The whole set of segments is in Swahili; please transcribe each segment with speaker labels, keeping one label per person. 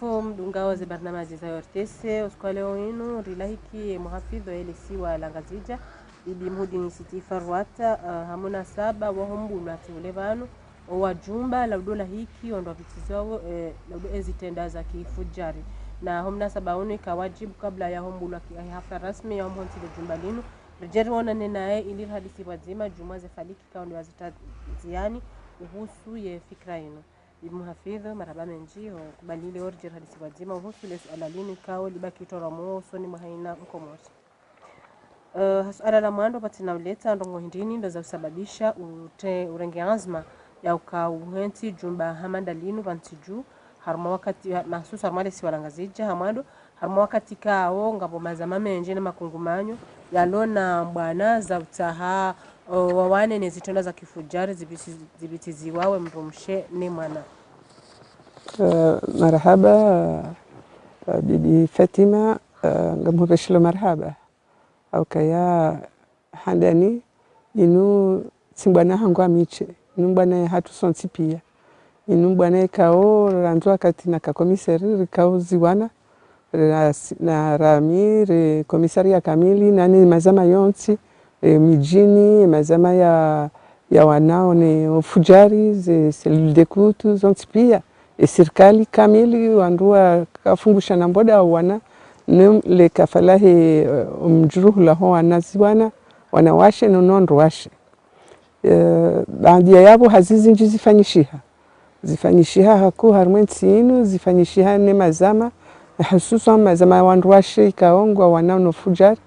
Speaker 1: Mfu mdungao za barnamaji za ortese uskwale wenu rilahiki muhafidho elisi wa langazija bibi mhudi Siti Farwata hamuna saba wahombu natule vanu wajumba laudola hiki ondo vitizao laudo ezitenda za kifujari na homna saba unu ikawajibu kabla ya hombu la hafla rasmi ya hombu ntile jumba linu rejeri wana nenae ili hadisi wazima jumaze faliki kaundi wazitaziani uhusu ye fikra inu Muhafidho maraba menji kubalile orjer hadisi wazima uhusu lesu alalini kao libaki utoromo soni mahaina mkomosi. Suala la mwando patina uleta ndongo hindini ndo za usababisha urenge azma ya ukauhenti jumba hamandalinu vantiju harma wakati mahsusu harmale si walangazija hamado harma wakati kao ngabo mazama menji na makungumanyo yalona mbwana za utaha wawane nezitonda za kifujari zibitiziwawe mrumshe ni mwana.
Speaker 2: Marhaba bibi Fatima ngamubeshilo marhaba au kaya handani inu simbwana hangu amiche inu bwana hatu sonsi pia inu bwana kao ranzwa kati na komisari kao ziwana na rami komisaria kamili nani mazama yonsi mijini mazama ya wanao ni ufujari selule de kutu zonsi pia serikali kamili wandua kafungusha na mboda wana le kafalahi mjuruhu laho wanaziwana wanawashe nonondo washe baadhi yabo hazizi nji zifanyishiha haku harmenti inu zifanyishiha ne mazama hususan mazama wandu washe ikaongwa wanao no fujari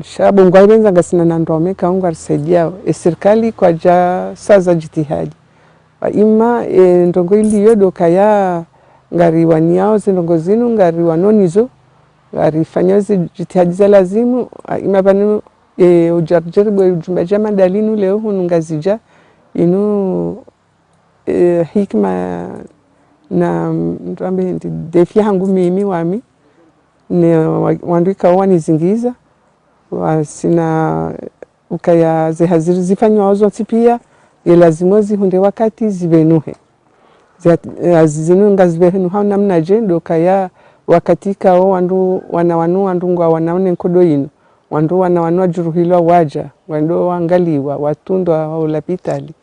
Speaker 2: shabu ngwaibenza ngasina na ndome kaongwa risaidia serikali kwa saza jitihadi ima ndongo iliyo dokaya ngari waniao ndongo zinu ngari wanonizo ngari fanyozi jitihadi za lazimu ima banu ujarjeribu jumba jama dalinu leo hunu ngazija inu hikma na mtuambe hindi defi hangu mimi wami ne wanduika wani zingiza wasina ukaya zehaziri zifanywa wazo tipia yelazimozi hunde wakati zibenuhe zinu zibenuhe hauna mnaje ndo kaya wakati kao wandu wanawanu wandungwa wanaone nkodo inu wandu wanawanu juruhilwa waja wandu wangaliwa watundwa wa ulapitali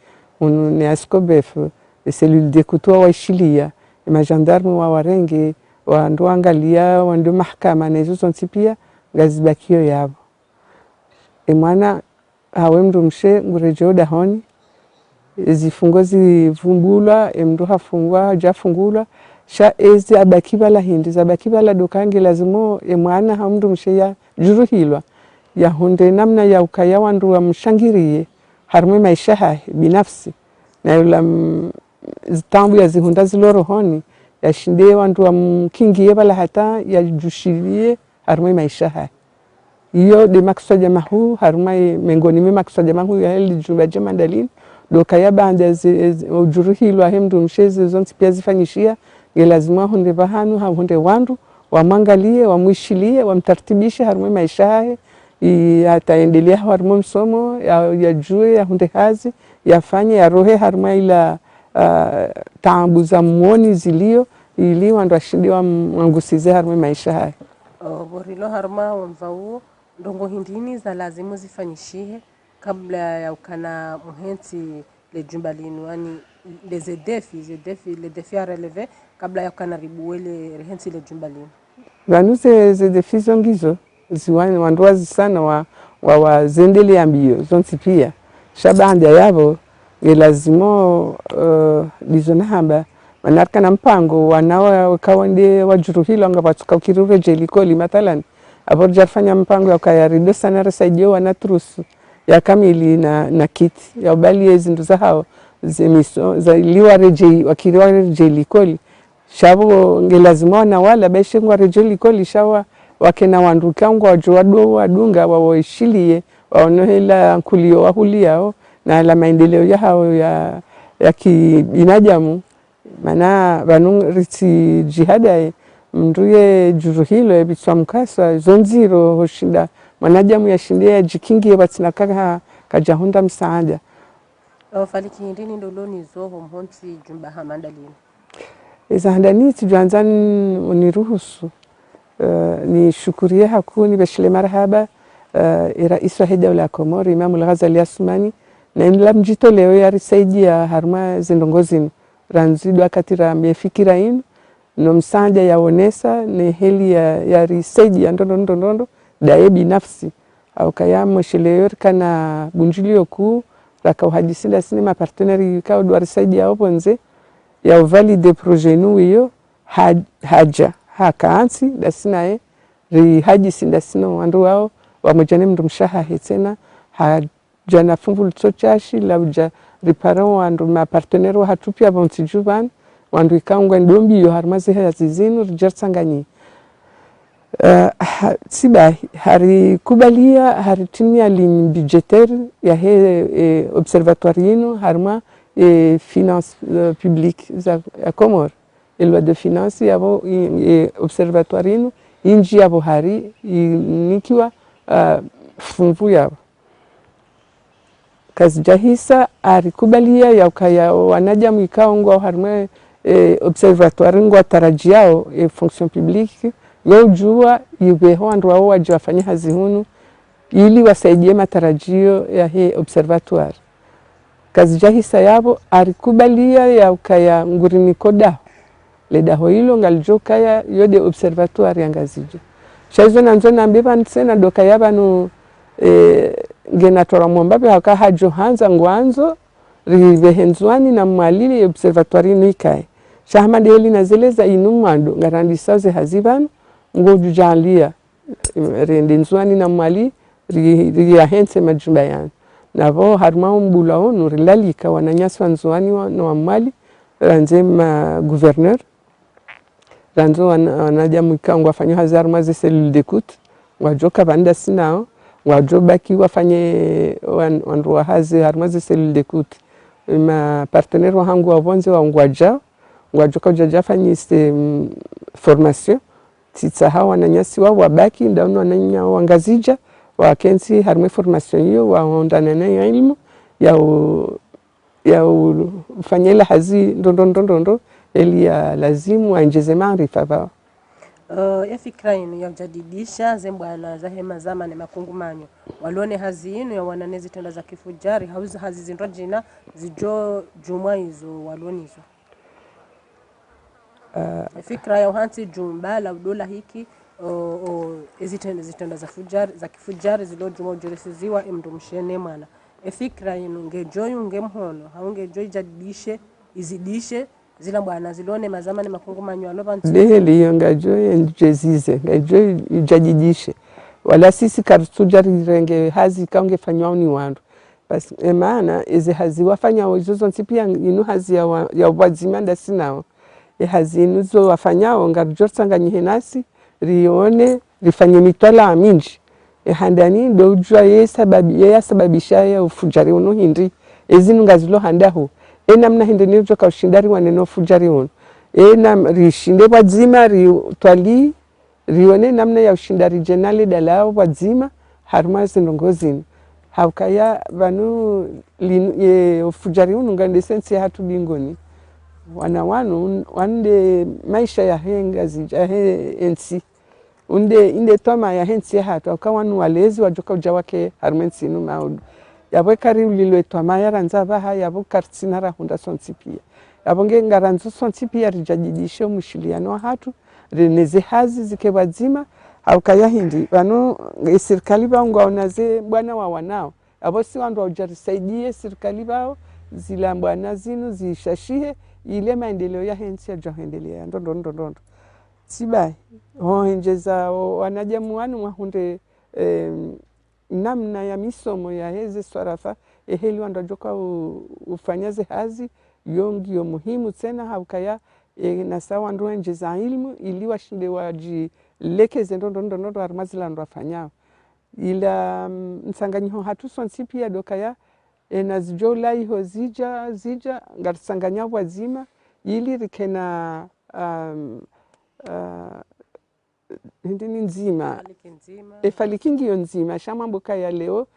Speaker 2: ne askobefu selule de kutua waishilia majandarmu wa warenge wandu wangalia wandu mahakama na hizo sontipia ngazibakio yabo mwana hawe mrumshe ngurejeo dahoni zifungo zivumbula mndu hafungwa jafungula sha ezi abakibala hindi zabakibala dokange lazimo mwana hamndu msheya juruhilwa ya hunde namna ya ukaya wandu wa mshangirie harme maisha hai binafsi na yula zitambu ya zihunda zilorohoni ya shinde wandu wa mkingie bala hata ya jushirie harme maisha hai iyo de maksoja mahu harme mengoni me maksoja mahu ya heli jumba jama dalini dokaya banda ujuruhilwa hemdu msheze zonti pia zifanyishia lazima hunde bahanu hunde wandu wamwangalie wamwishilie wamtartibishe harumwe maisha yake ataendelea harumwe msomo ya jue ya hunde hazi yafanye ya rohe harumwe ila taabu za muoni zilio ili wandu ashindi wangusize harumwe maisha yake
Speaker 1: borilo haruma wamvau ndongo hindini za lazimu zifanyishie kabla ya ukana muhenti le jumba linu yani les défis à relever kabla ya ukana ribuwele rehenti le jumba linu
Speaker 2: vanuze ze défis zongizo ziwani wanduwazi sana wa zendele ambio zonti pia shabanda yabo lazimo dizona hamba manarka na mpango wanawa kawande wajuruhilo ngapatuka ukirure jelikoli mathalan aborja fanya mpango ya kayarido sana rasaidio wanatrusu ya kamili na kiti ya ubali zindu za hao zemiso za liwa rejei wakiriwa rejei likoli shabo ngelazima na wala beshe ngwa rejei likoli shawa wakena wanduka ngwa wajwado wadunga wawishilie waonohela kulio wahuliao na la maendeleo ya hao ya kibinadamu mana banu riti jihada mnduye juruhilo bitwa mkasa zonziro hoshinda mwanadamu yashindia jikingie batina kajahunda msaada
Speaker 1: faliki ndini ndoloni zoho mhonti jumba hamandalini
Speaker 2: Iza handani tujuanza uniruhusu ni shukurie hakuni bashile marhaba rais wa dawla ya Komoro Imam Al-Ghazali Asmani na inla mjito leo ya risaidia harma zindongozi ranzidu akatira mefikira inu no msanja ya onesa ne heli ya risaidia ndondo dae binafsi au kaya mshile kana bunjilio kuu raka uhadisinda sinema partenari kao dwa risaidia oponze ya valide projet nu hiyo haja hakaansi dasinae ri haji sinda sino wandu wao wamojane mndu mshaha hetena hajana fungu tsochashi lauja riparo wandu ma partenaire hatupia bonsijuban wandu ikangwa ndombi yo harmaze hazizinu rijersanganyi siba hari kubalia hari timia ligne budgetaire ya he observatoire yinu harma finance publique za Komoro loi de finance yabo observatoire yinu inji yabo hari nikiwa fungu yabo kazi jahisa arikubalia ya ukaya wanaja mwikao ngwa harma observatoire ngwa tarajiao fonction publique yojua yubeho andu wao waje wafanye hazi hunu ili wasaidie matarajio ya he observatoire kazi jahisa yabo arikubalia ya ukaya nguriniko daho le daho hilo ngalijoka ya yode observatoire ya Ngazija shaizo nanzo nambiba nsena doka yabanu ngena tora mwambabe haka hajo hanza ngwanzo rivehenzwani na mwalili observatoire nikai shahamadi heli nazeleza inumando ngarandisaze hazibanu ngojujalia rendenzwani na mwali riyahense majumba yani navo harma mbula onu rilalika wananyaswa nzwani wa mwali ranzema gouverneur ranzo wanaja mwikangu wafanya hazaru maze cellule d'écoute wajoka banda sinao wajobaki wafanye wandu wahazi harmaze cellule d'écoute ma partenaire wahangu wavonze wa ngwaja wajoka ujaja fanyi formation titsa hawa nanyasi wa wabaki ndaunu wananya wangazija wakensi harme formation hiyo waondana na ilmu ya ufanyela hazi ndondo eli ya lazimu wainjeze maarifa bao
Speaker 1: ya fikra inu ya jadidisha zembwana za hema zama na makungumanyo walone hazi inu ya wananezi tenda za kifujari hauza hazi zinrojina zijo jumwa hizo walone hizo fikra ya uhansi jumba la dola hiki zitenda za kifujari zilo jumwa ujurisiziwa imdu mshene mwana fikra inu ngejoyu ngemhono haungejoyu jadidishe izidishe zila bwana zilone mazamani makungumanyo alobantu
Speaker 2: deheli yongajoyu njezize ngajoyu jadidishe wala sisi karutujari renge hazi kaunge fanywa ni wandu basi maana izi hazi wafanya wazozo nsipia inu hazi ya wazimanda sinao hazi inu zo wafanyao ngarujorsa nyihenasi rione rifanye mitwala aminji handani ndo ujua ye sababisha ya ufujari unu hindi ezinu ngazilo handahu namna hindi nirujo ka ushindari waneno ufujari unu rishinde wadzima ritwali rione namna ya ushindari jenali dalao wadzima haruma zinongozini haukaya vanu ufujari unu ngande sensi hatu bingoni wanu wande maisha ya hengazi ya ensi inde toma ya hensi hatu wakawanu walezi wajoka ujawake harumensi inu maudu yabo kari lilo toma ya ranza baha yabo kartsinara hunda sonsipia yabo ngaranzo sonsipia rijadidisho mushiliano hatu reneze hazi zike wazima haukaya hindi wanu serikali bao ngaonaze bwana wa wanao yabo si wandu wajarisaidie serikali bao zila bwana zinu zishashihe ile maendeleo ya hensi ya johendelea ndondo sibai hohenjeza wanajamu wanu wahunde namna ya misomo ya heze swarafa eheli wandajoka ufanyaze hazi yongiyo muhimu tena haukaya nasa wandu wenjeza ilmu ili washinde wajilekeze ndondo harumazila ndo wafanyao ila msanganyiho hatu sonsipia dokaya nazijola iho zija ngarisanganya wazima ili rikena hindini nzima falikingi yo nzima shamambuka ya leo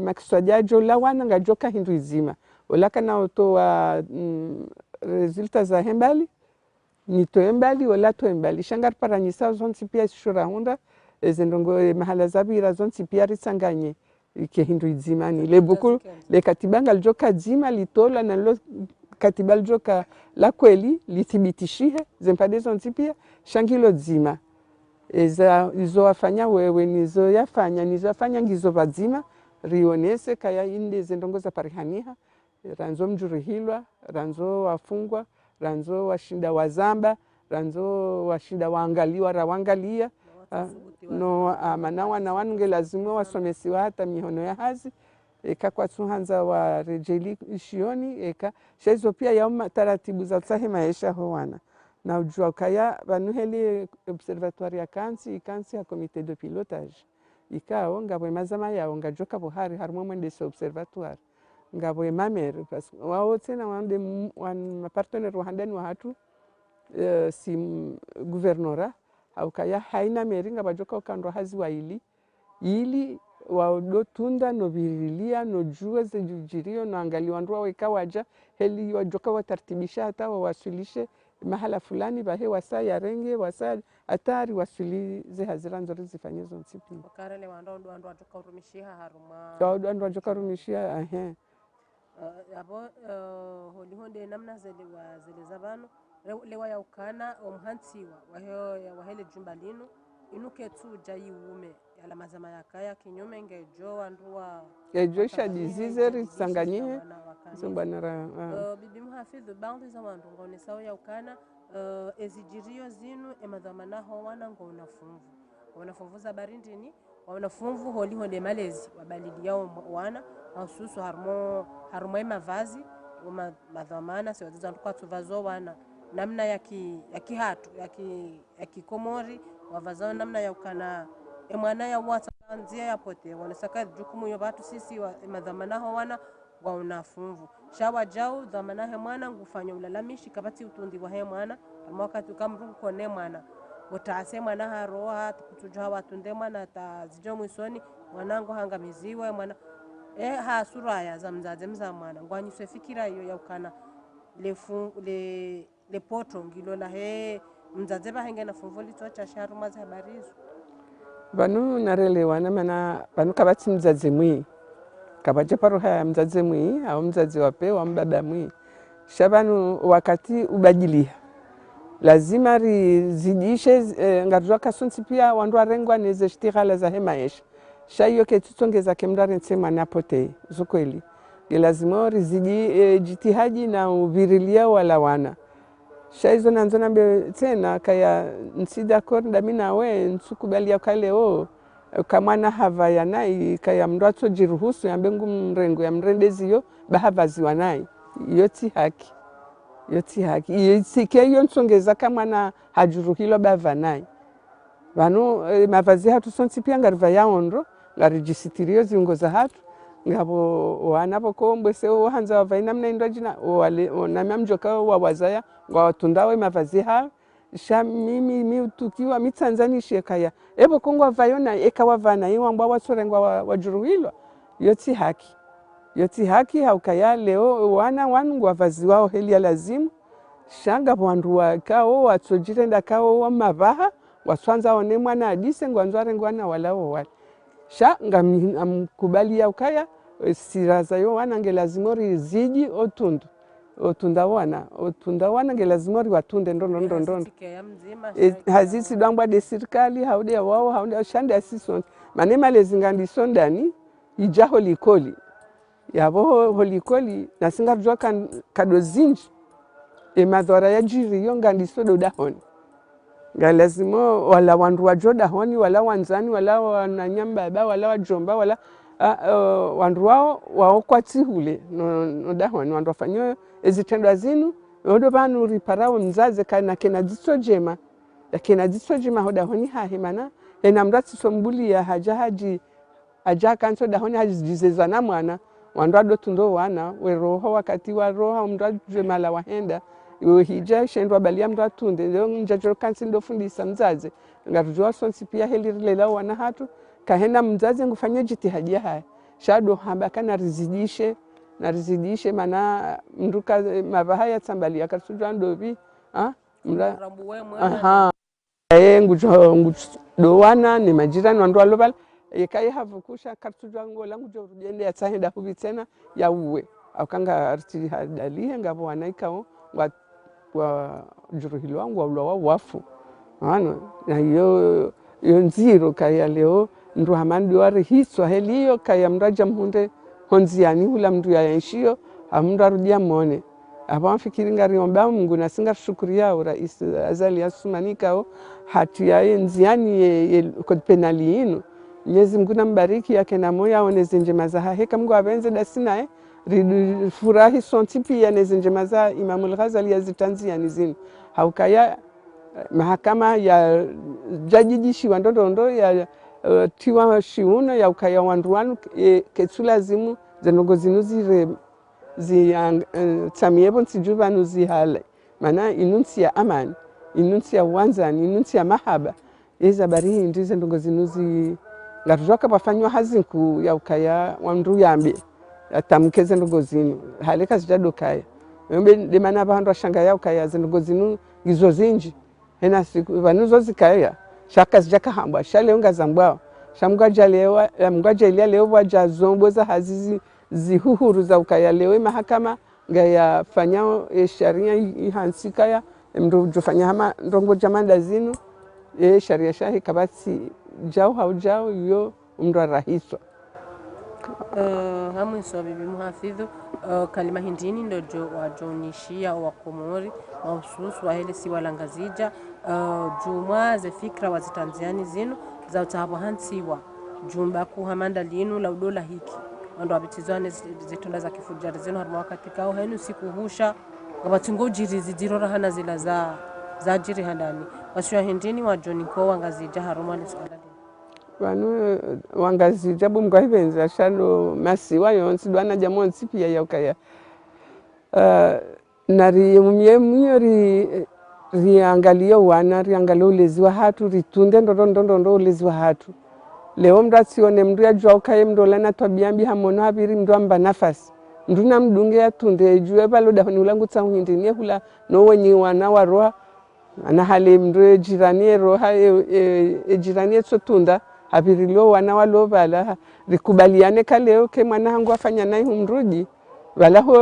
Speaker 2: makiswajajo la wana ngajoka hindu nzima olaka na oto wa resulta za hembali nitoe mbali wala toe mbali shangari paranyisa zonsi pia shura hunda ezendongo mahala zabira zonsi pia risanganye ke hindu idzimani le buku le katibanga ljoka dzima litola na lo katiba ljoka la kweli lithibitishihe zempade zonsi pia shangilo dzima izo wafanya wewe nizo yafanya ngizo vadzima rionese kaya inde zendongo za parihaniha ranzo mjurihilwa ranzo wafungwa ranzo washinda wazamba ranzo washinda waangaliwa rawangalia no manawa na wanunge lazima wasomesiwa hata mihono ya hazi eka kwa tsuhanza wa rejeli shioni eka shezo pia ya taratibu za tsahe maisha howana na ujua kaya vanuheli observatoire ya kansi ya comité de pilotage ikao ngabo mazama yao ngajoka buhari harimo mwendese observatoire ngabo mamere parce wao tena wande wan partenaire wahandani wa hatu si guvernora au kaya haina meringa bajoka ukandwa hazi wa ili waudotunda no virilia no jua zejujirio no angaliwa ndwa wekawaja heli wajoka watartibisha hata wawasilishe mahala fulani bahe wasa ya renge wasa atari wasili ze hazira nzori zifanye zonsi pia
Speaker 1: wakarele wando ajoka urumishia haruma
Speaker 2: ndo ajoka rumishia
Speaker 1: abo holihonde namna zile zabano lewa ya ukana omhantsiwa wahele jumba lino inuke tu jayiume yala mazama yakaya kinyume ngejo wanduwa
Speaker 2: ejo shadizize risanganyihe zombanara
Speaker 1: bibi muhafidhu baadhi za wandu ngone sawa ya ukana ezijirio zinu emadhamana ho wana ngona funvu za barindini wanafunvu holihonde malezi wabalidi yao wana hususu harmo mavazi madhamana sio zandu kwa tuvazo wana namna ya kihatu ya kikomori wavazao namna ya ukana mwana ya wata nzia ya pote wanasaka jukumu yo watu sisi madhamana ho wana wa unafunvu shawa jao dhamana he mwana ngufanya ulalamishi kabati utundi wa he mwana mwaka tukamru kone mwana utaase mwana haroha tukutuja watu nde mwana tazijo mwisoni mwanangu hangamiziwe mwana ha suraya za mzaze mza mwana ngwanyiswe fikira hiyo ya ukana le poto ngilo la he mzaze bahenge na funvoli tocha sharu mazi habarizo
Speaker 2: banu narelewana mana banu kabati mzaze mwi kabaje paro haya mzaze mwi au mzaze wape wa mbaba mwi shabanu wakati ubadilia lazima rizidishe ngarjwa kasunti pia wandu arengwa neze shtighala za hemaisha shayo ke tutongeza kemdare nsema napote zukweli lazima rizidi jitihaji na uvirilia wala wana shaizo nanzo nambe tena kaya nsida korda mina we nsukubalia kale kamwana hava ya nai kaya mndwato jiruhusu ya mbengu mrengo ya mrendeziyo bahavazi wanai yoti haki yitsike nsongeza kamwana hajuruhilo bavanai vanu mavazi hatu sonsi pia ngariva yaondo ngarijisitirio ziungo za hatu ngabo wanapo kombwese hanza wavaina mnaindwa jina namya mjoka wawazaya watundawe mavazi ha sha mimi tukiwa mitsanzanishe kaya ebo kongwa vayona ekawavana iwambwa wasorengwa wajuruhilo yoti haki haukaya leo wana wangu wavazi wao heli ya lazimu shanga wandu wakao watsojirenda kao wa mavaha waswanza one mwana adise ngwanzware ngwana wala sha ngamkubali ya ukaya siraza yo wana ngelazimori ziji otunda wana ngelazimori watunde ndondo hazisi dwangwa de serikali haude wao haude shande asison manema lezinga sondani ijaho likoli yabo holikoli nasinga jwa kadozinji madhara ya jiri yonga ndisodo dahoni galazimo wala wandu wajoda honi wala wanzani wala wananyamba wala wajomba wala wandu wao kwatihule no dahoni wandu wafanyo ezitendwa zinu odo banu riparao mzaze kana kena jisojema yakena jisojema hoda honi hahimana enamrati sombuli ya haji kanso dahoni hajizeza na mwana wandu adotundo wana weroho wakati wa roho mndu jemala wahenda hija shendwa balia mndu atunde leo njajo kansi ndo fundisa mzaze ngarujwa sonsi pia helilela wana hatu kahena mzaze ngufanye jitihadi haya shado hamba kana rizidishe mana mnduka mavaha ya tsambalia kasujwa ndobi mra
Speaker 1: Rambuwe mwana
Speaker 2: aha ngujo dowana ni majirani wandu alovala yekai havukusha kartujwa ngola ngujo rujende ya tsahenda hubi tena ya uwe akanga arti hadalie ngavo wanaikao wa juruhilo wangu wa ulawa wafu ano na yo nziro kaya leo ndu hamandi wari hiswa heliyo kaya mraja mhunde honziani hula mndu yaishio amndu arudia mone apa mfikiri ngari omba Mungu na singa shukuria rais Azali Asumanikao hati ya nziani kod penali inu Mwenyezi Mungu nambariki yake na moyo aoneze njema za heka Mungu avenze dasina furahi sontipi ya neze njema za Imamul Ghazali yazitanzia nizini haukaya mahakama ya jajijishi wandondo ya tiwa shiuno ya ukaya wanduanu ketsula zimu zenogo zinu tamiebo nsijuva nuzi hale mana inunsi ya amani inunsi ya wanzani inunsi ya mahaba eza bari ndize ndongo zinuzi ngatujoka pafanywa hazinku ya ukaya wandu yambe atamkeze ndongo zinu haleka zijado kaya mbe de mana bandu ashanga ya ukaya ndongo zinu gizo zinji hena siku vanuzo zikaya shaka zijaka hamba shale unga zambwa shamgwajalewa mgwajalia leo waja zombo za hazizi zihuhuru za ukaya lewe mahakama ngaya fanyao sharia ihansika ya mdo jofanya hama ndongo jamanda zinu sharia shahi kabati jao haujao yo mdo rahiswa
Speaker 1: hamu iso bibi muhafidhu kalima hindini ndojo wajonishia wa Komori mahususu wa hele siwa langazija jumwa ze fikra wazitanziani zinu za utahabu hansiwa jumba kuhamanda linu la udola hiki ando abitizwane zitunda za kifujari zenu harma wakati kao hainu siku husha ngabatungo jiri zidiro hana zila za jiri handani wasiwa hindini wa joni ko wangazija haruma ni swala
Speaker 2: wanu wangazija bumgwa hivenza shalo masiwa yonsi dwana jamonsi pia ya ukaya nari mumye riangalio wana riangalio ulezi wa hatu ritunde ndondo ulezi wa hatu leo mrasione mndu yajua ukaye mndu lana tabia hamono habiri mndu amba nafasi mndu na mdunge yatunde jue baloda ni ulangu tsahundi ni hula no wenyi wana waroha ana hali mndu jirani roha jirani tsotunda habiri lo wana walovala rikubaliane kaleo ke mwana hangu afanya naye humruji wala ho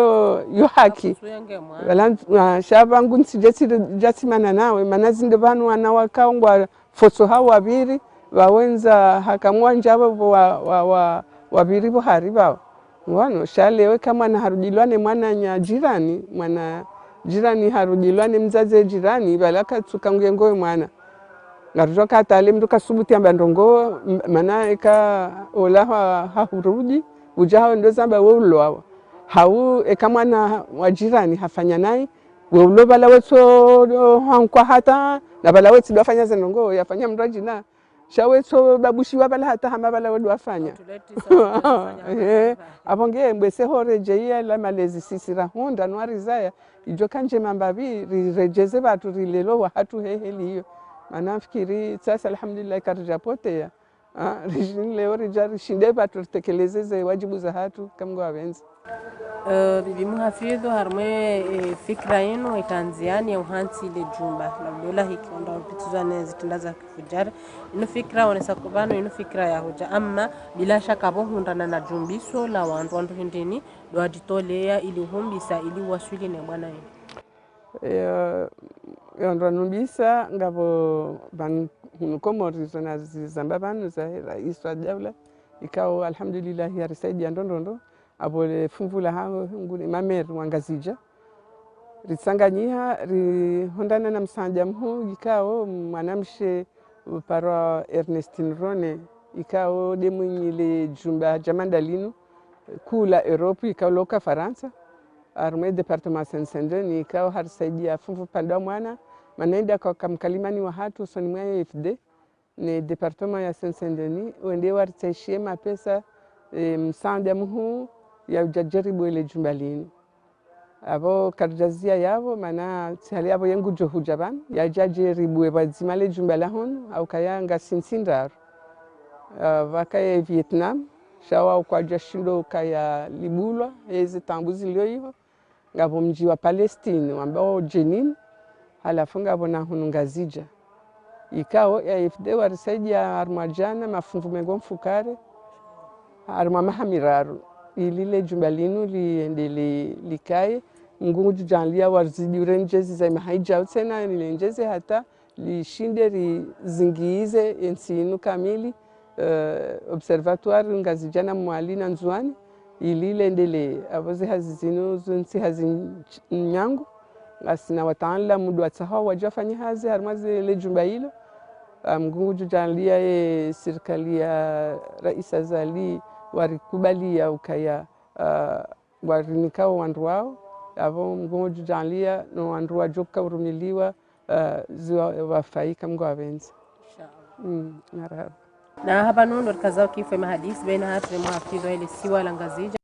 Speaker 2: yo haki wala shabangu nsijeti jatimana nawe manazinde banu wana wakaongwa foso hao wabiri wawenza hakamwanja wabiri bohari bao wano shalewe kama na harudilwane mwana nya jirani mwana jirani harudilwane mzaze jirani balaka tukangengoe mwana ngarujoka atale mdu kasubuti amba ndongo mana eka ola hahurudi ujao ndo zamba weulo hau eka mwana wa jirani hafanya nai weulo bala weto hankwa hata na bala wetu dofanya zenongo yafanya mraji na shaweto babushi wabala hata hama bala wedu wafanya abonge mbese horeje ya la malezi sisira honda nwari zaya ijo kanje mambabi rirejeze batu rilelo wa hatu heheli hiyo manafikiri sasa alhamdulillah karjapotea rijini leo rijari shinde batu tekelezeze wajibu za hatu kamgo abenzi
Speaker 1: bibi muhafidhu harmwe fikra yenu itanziani ya uhansi ile jumba la dola hiki ndo pituzane zitundaza kufujari ino fikra onesa kubano ino fikra ya hoja amma bila shaka bohundana na jumbiso la wandu hindini do aditolea ili humbisa ili waswili ne bwana
Speaker 2: ndo numbisa ngabo ban Komori zona zamba banu za rais wa dawla ikao alhamdulillah ya risaidi ya ndondo abole fumvula hao nguni mamer wangazija ritsanganyiha rihondana na msanja mhu ikao mwanamshe para Ernestine Rone ikao demunyile jumba jamanda linu kula Europe ikao loka Faransa arme departement Saint-Saint-Denis ikao harisaidia fumvu panda mwana manaenda kwa kamkalimani wa hatu soni mwa FD ni departement ya Saint-Saint-Denis wende waritashie mapesa msanja mhu ya ujajaribu ile jumba linu abo karjazia yabo mana tsali abo yengu johujaban ya jajaribu ebazimale jumba lahon au kayanga sinsindar vakaye Vietnam shawa kwa jashindo kaya libulwa ezi tambuzi leo hiyo ngabo mji wa Palestine ambao Jenin halafu ngabona hunungazija ikao ya ifde warisaidia armajana mafungu mengo mfukare arma mahamiraru ilile jumba linu liendele likaye Mungu jujanlia warzidi urenjezi za mahaija tena nilenjeze hata lishinde rizingiize ensinu kamili observatoire ngazijana mwali na nzuani ilile endele avoze hazizinu zunsi hazinyangu asina wataala mudu ataha wajafanya hazi harmaze le jumba hilo Mungu jujanlia serikali ya Rais Azali warikubalia ukaya warinikao wandu wao avo Mungu jujanlia no wandu wajoka urumiliwa ziwa wafaika Mungu awenzi
Speaker 1: marhaba na hapa nundo kazao kifo mahadisi baina hatu muhafidho ile siwa langazija